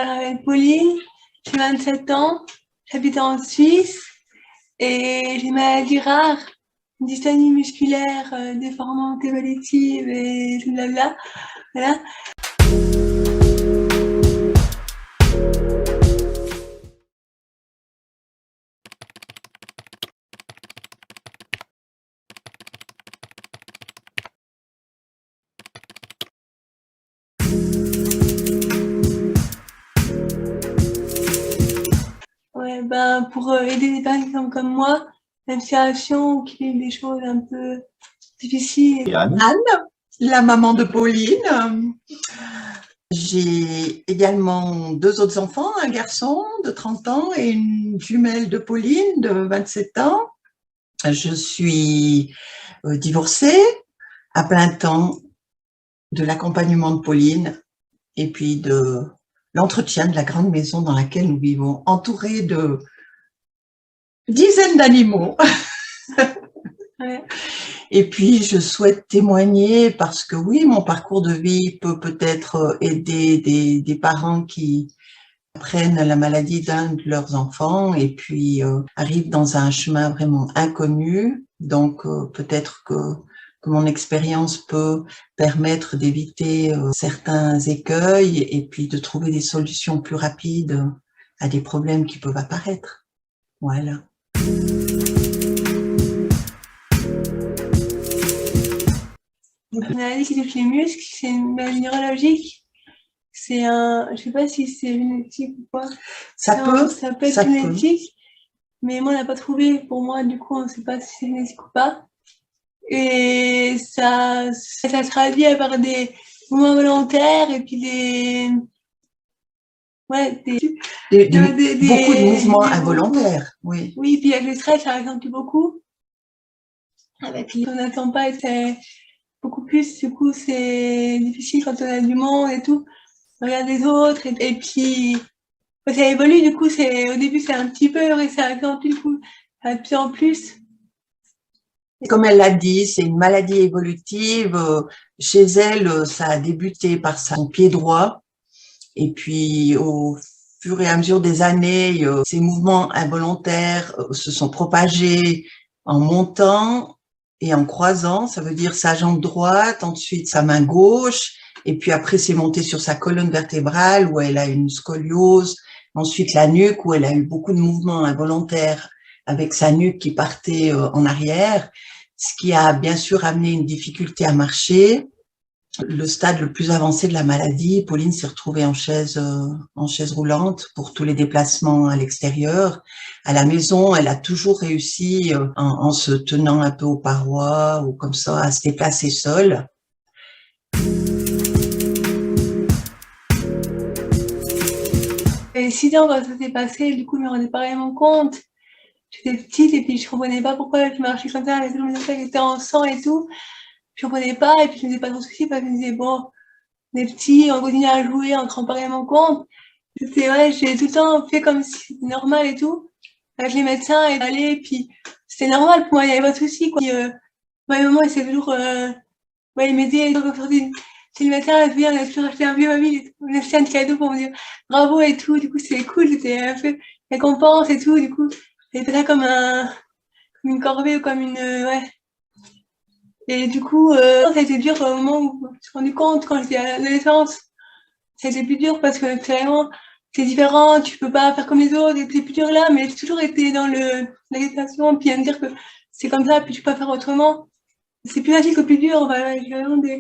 m'appelle Pauline, j'ai 27 ans, j'habite en Suisse et j'ai une maladie rare, une dystonie musculaire déformante évolutive et tout blabla. Voilà. Ouais, ben, pour aider des personnes comme moi, même situation qui vivent des choses un peu difficiles. Anne, la maman de Pauline. J'ai également 2 autres enfants, un garçon de 30 ans et une jumelle de Pauline de 27 ans. Je suis divorcée à plein temps de l'accompagnement de Pauline et puis de l'entretien de la grande maison dans laquelle nous vivons, entourée de dizaines d'animaux. Ouais. Et puis, je souhaite témoigner parce que oui, mon parcours de vie peut peut-être aider des parents qui prennent la maladie d'un de leurs enfants et puis arrivent dans un chemin vraiment inconnu. Donc, peut-être que mon expérience peut permettre d'éviter certains écueils et puis de trouver des solutions plus rapides à des problèmes qui peuvent apparaître. Voilà. Une maladie qui touche les muscles, c'est une maladie neurologique. C'est un, je sais pas si c'est génétique ou pas. Ça peut être génétique, mais moi on n'a pas trouvé. Pour moi, du coup, on ne sait pas si c'est génétique ou pas. Et ça se traduit par des mouvements volontaires et puis beaucoup de mouvements involontaires, oui. Oui, puis avec le stress, ça accentue beaucoup. Avec on n'attend pas, c'est beaucoup plus, du coup, c'est difficile quand on a du monde et tout. On regarde les autres et puis ça évolue, du coup, au début, c'est un petit peu, et ça accentue, du coup, ça va de plus en plus. Comme elle l'a dit, c'est une maladie évolutive. Chez elle, ça a débuté par son pied droit. Et puis, au fur et à mesure des années, ces mouvements involontaires se sont propagés en montant et en croisant. Ça veut dire sa jambe droite, ensuite sa main gauche. Et puis après, c'est monté sur sa colonne vertébrale où elle a une scoliose. Ensuite, la nuque où elle a eu beaucoup de mouvements involontaires avec sa nuque qui partait en arrière, ce qui a bien sûr amené une difficulté à marcher. Le stade le plus avancé de la maladie, Pauline s'est retrouvée en chaise roulante pour tous les déplacements à l'extérieur. À la maison, elle a toujours réussi, en se tenant un peu aux parois ou comme ça, à se déplacer seule. Et 6 ans, quand ça s'est passé, du coup, je me rendais pas vraiment compte. J'étais petite et puis je comprenais pas pourquoi je marchais comme ça, avec tout le monde qui était en sang et tout. Je comprenais pas et puis je me faisais pas trop de soucis parce que je me disais, bon, on est petits, on continue à jouer, on ne se rend pas vraiment compte. C'était vrai, j'ai tout le temps fait comme si c'était normal et tout. Avec les médecins et aller, puis c'était normal pour moi, il n'y avait pas de soucis, quoi. Ma maman, elle s'est toujours, il m'aidait, c'est le matin, elle vient, elle a toujours acheté un vieux mobile, on a acheté un cadeau pour me dire bravo et tout, du coup, c'était cool, c'était un peu récompense et tout, du coup, j'ai fait ça comme une corvée ou comme ouais. Et du coup, ça a été dur au moment où je me suis rendu compte, quand j'étais à l'adolescence, ça a été plus dur parce que c'est vraiment, c'est différent, tu peux pas faire comme les autres, et c'est plus dur là, mais j'ai toujours été dans l'acceptation, puis à me dire que c'est comme ça, puis tu peux pas faire autrement. C'est plus facile que plus dur, voilà, j'ai vraiment des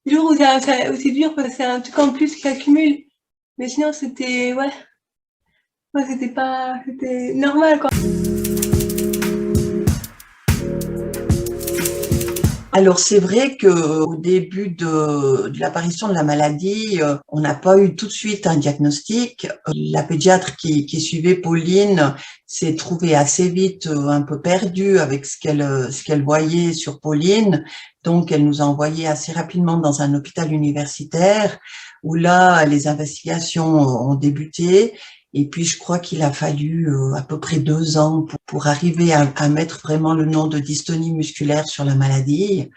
jours où c'est dur parce que c'est un truc en plus qui s'accumule. Mais sinon, c'était, ouais, c'était normal, quoi. Alors c'est vrai qu'au début de l'apparition de la maladie, on n'a pas eu tout de suite un diagnostic. La pédiatre qui suivait Pauline s'est trouvée assez vite un peu perdue avec ce qu'elle voyait sur Pauline. Donc elle nous a envoyés assez rapidement dans un hôpital universitaire où là les investigations ont débuté. Et puis, je crois qu'il a fallu à peu près 2 ans pour arriver à mettre vraiment le nom de dystonie musculaire sur la maladie.